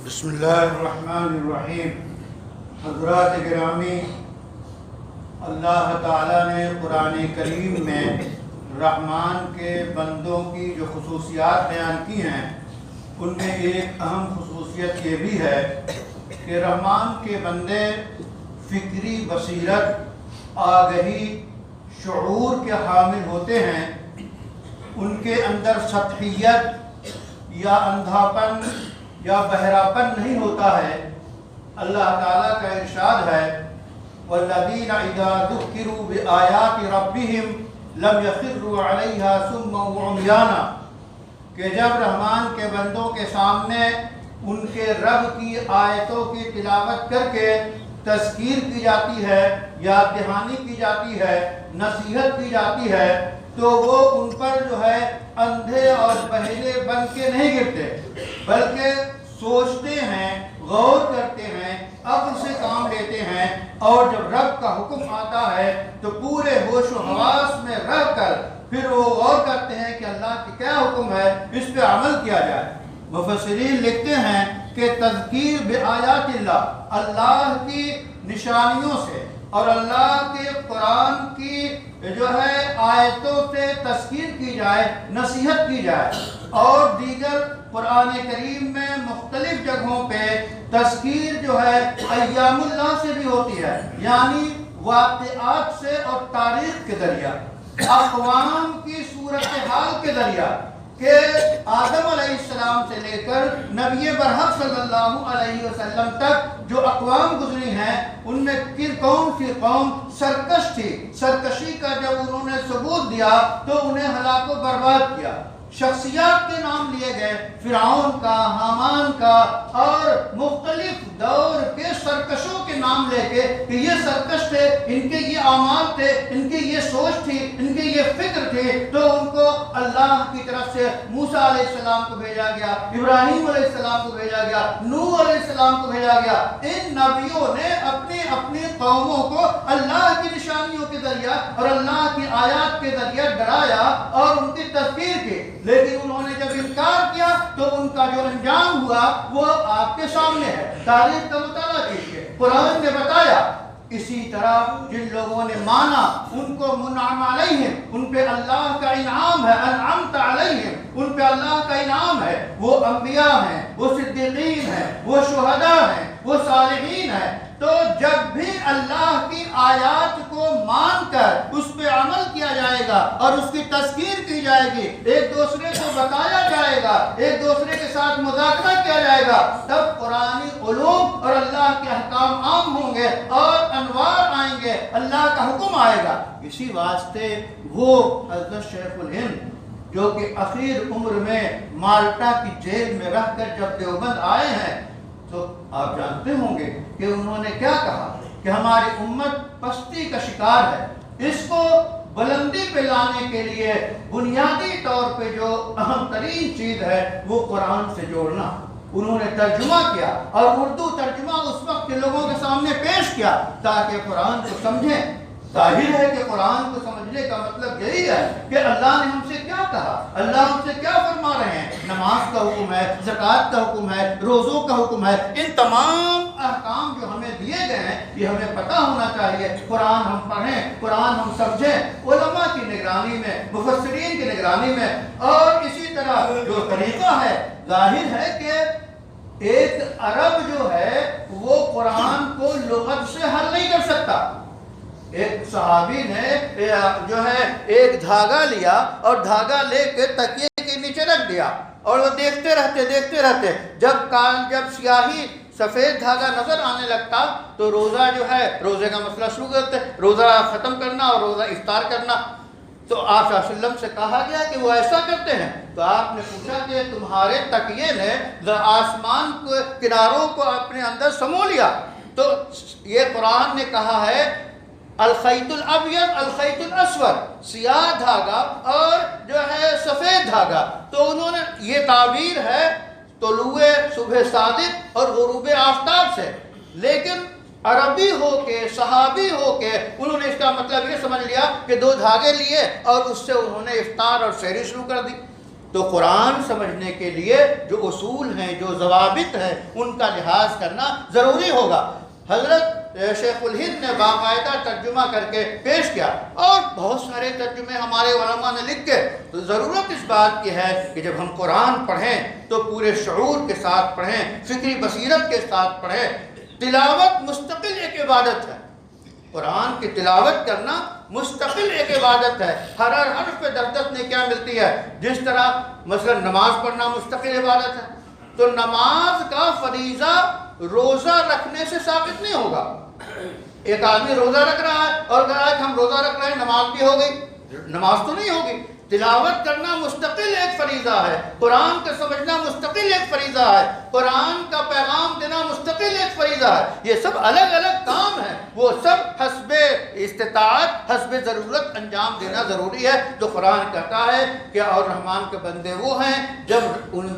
بسم اللہ الرحمن الرحیم۔ حضرات گرامی، اللہ تعالیٰ نے قرآن کریم میں رحمان کے بندوں کی جو خصوصیات بیان کی ہیں ان میں ایک اہم خصوصیت یہ بھی ہے کہ رحمان کے بندے فکری بصیرت، آگہی، شعور کے حامل ہوتے ہیں۔ ان کے اندر سطحیت یا اندھاپن یا بہراپن نہیں ہوتا ہے۔ اللہ تعالیٰ کا ارشاد ہے وَالَّذِينَ إِذَا ذُكِّرُوا بِآيَاتِ رَبِّهِمْ لَمْ يَخِرُّوا عَلَيْهَا صُمًّا وَعُمْيَانًا، کہ جب رحمان کے بندوں کے سامنے ان کے رب کی آیتوں کی تلاوت کر کے تذکیر کی جاتی ہے، یاد دہانی کی جاتی ہے، نصیحت کی جاتی ہے، تو وہ ان پر جو ہے اندھے اور بہرے بن کے نہیں گرتے، بلکہ سوچتے ہیں، غور کرتے ہیں، عقل سے کام لیتے ہیں، اور جب رب کا حکم آتا ہے تو پورے ہوش و حواس میں رہ کر پھر وہ غور کرتے ہیں کہ اللہ کی کیا حکم ہے، اس پہ عمل کیا جائے۔ مفسرین لکھتے ہیں کہ تذکیر بآیات اللہ، اللہ کی نشانیوں سے اور اللہ کے قرآن کی جو ہے آیتوں سے تذکیر کی جائے، نصیحت کی جائے، اور دیگر قرآن کریم میں مختلف جگہوں پہ تذکیر جو ہے ایام اللہ سے بھی ہوتی ہے، یعنی واقعات سے اور تاریخ کے ذریعہ، اقوام کی صورتحال کے ذریعہ، کہ آدم علیہ السلام سے لے کر نبی برحق صلی اللہ علیہ وسلم تک جو اقوام گزری ہیں ان میں کون سی قوم سرکش تھی، سرکشی کا جب انہوں نے ثبوت دیا تو انہیں ہلاک و برباد کیا۔ شخصیات کے نام لیے گئے، فرعون کا، حامان کا، اور مختلف دور کے سرکشوں کے نام لے کے کہ یہ سرکش تھے، ان کے یہ اعمال تھے، ان کی یہ سوچ تھی، ان کی یہ فکر تھی، تو ان کو اللہ کی طرف سے موسیٰ علیہ السلام کو بھیجا گیا، ابراہیم علیہ السلام کو بھیجا گیا، نوح علیہ السلام کو بھیجا گیا۔ ان نبیوں نے اپنی اپنی قوموں کو اللہ کی نشانیوں کے ذریعہ اور اللہ کی آیات کے ذریعہ ڈرایا اور ان کی تذکیر کی، لیکن انہوں نے جب انکار کیا تو ان کا جو انجام ہوا وہ آپ کے سامنے ہے۔ تاریخ کا مطالعہ کیجیے، قرآن نے بتایا۔ اسی طرح جن لوگوں نے مانا ان کو منعم علیہم، ان پہ اللہ کا انعام ہے، انعمت علیہم، ان پہ اللہ کا انعام ہے۔ وہ انبیاء ہیں، وہ صدیقین ہیں، وہ شہداء ہیں، وہ صالحین ہیں۔ تو جب بھی اللہ کی آیات کو مان کر اس پہ عمل کیا جائے گا اور اس کی تذکیر کی جائے گی، ایک دوسرے کو بتایا جائے گا، ایک دوسرے کے ساتھ مذاکرہ کیا جائے گا، تب قرآنی علوم اور اللہ کے احکام عام ہوں گے اور انوار آئیں گے، اللہ کا حکم آئے گا۔ اسی واسطے وہ حضرت شیخ الہند جو کہ اخیر عمر میں مالٹا کی جیل میں رہ کر جب دیوبند آئے ہیں تو آپ جانتے ہوں گے کہ انہوں نے کیا کہا کہ ہماری امت پستی کا شکار ہے، اس کو بلندی پہ لانے کے لیے بنیادی طور پہ جو اہم ترین چیز ہے وہ قرآن سے جوڑنا۔ انہوں نے ترجمہ کیا اور اردو ترجمہ اس وقت کے لوگوں کے سامنے پیش کیا تاکہ قرآن کو سمجھیں۔ ظاہر ہے کہ قرآن کو سمجھنے کا مطلب یہی ہے کہ اللہ نے ہم سے کیا کہا، اللہ ہم سے کیا فرما رہے ہیں۔ نماز کا حکم ہے، زکوٰۃ کا حکم ہے، روزوں کا حکم ہے، ان تمام احکام جو ہمیں دیے گئے ہیں یہ ہمیں پتہ ہونا چاہیے۔ قرآن ہم پڑھیں، قرآن ہم سمجھیں، علماء کی نگرانی میں، مفسرین کی نگرانی میں۔ اور اسی طرح جو طریقہ ہے، ظاہر ہے کہ ایک عرب جو ہے وہ قرآن کو لغت سے حل نہیں کر سکتا۔ ایک صحابی نے جو ہے ایک دھاگا لیا اور دھاگا لے کے تکیے کے نیچے رکھ دیا اور وہ دیکھتے رہتے جب سیاہی سفید دھاگا نظر آنے لگتا تو روزہ جو ہے، روزے کا مسئلہ شروع کرتے، روزہ ختم کرنا اور روزہ افطار کرنا۔ تو آپ صلی اللہ علیہ وسلم سے کہا گیا کہ وہ ایسا کرتے ہیں، تو آپ نے پوچھا کہ تمہارے تکیے نے آسمان کے کناروں کو اپنے اندر سمو لیا۔ تو یہ قرآن نے کہا ہے الخیط الابیض الخیط الاسود، سیاہ دھاگا اور جو ہے سفید دھاگا۔ تو انہوں نے یہ تعبیر ہے طلوع صبح صادق اور غروب آفتاب سے، لیکن عربی ہو کے، صحابی ہو کے انہوں نے اس کا مطلب یہ سمجھ لیا کہ دو دھاگے لیے اور اس سے انہوں نے افطار اور سحری شروع کر دی۔ تو قرآن سمجھنے کے لیے جو اصول ہیں، جو ضوابط ہیں، ان کا لحاظ کرنا ضروری ہوگا۔ حضرت شیخ الہند نے باقاعدہ ترجمہ کر کے پیش کیا، اور بہت سارے ترجمے ہمارے علماء نے لکھے۔ تو ضرورت اس بات کی ہے کہ جب ہم قرآن پڑھیں تو پورے شعور کے ساتھ پڑھیں، فکری بصیرت کے ساتھ پڑھیں۔ تلاوت مستقل ایک عبادت ہے، قرآن کی تلاوت کرنا مستقل ایک عبادت ہے۔ ہر حرف پہ 10 نیکیاں ملتی ہے۔ جس طرح مثلا نماز پڑھنا مستقل عبادت ہے، تو نماز کا فریضہ روزہ رکھنے سے ثابت نہیں ہوگا۔ ایک آدمی روزہ رکھ رہا ہے اور کہہ رہا ہے کہ ہم روزہ رکھ رہے ہیں، نماز بھی ہو گئی، نماز تو نہیں ہوگی۔ تلاوت کرنا مستقل ایک فریضہ ہے، قرآن کا سمجھنا مستقل ایک فریضہ ہے، قرآن کا پیغام دینا مستقل ایک فریضہ ہے۔ یہ سب الگ الگ کام ہیں، وہ سب حسب استطاعت، حسب ضرورت انجام دینا ضروری ہے۔ تو قرآن کہتا ہے کہ اور رحمان کے بندے وہ ہیں جب ان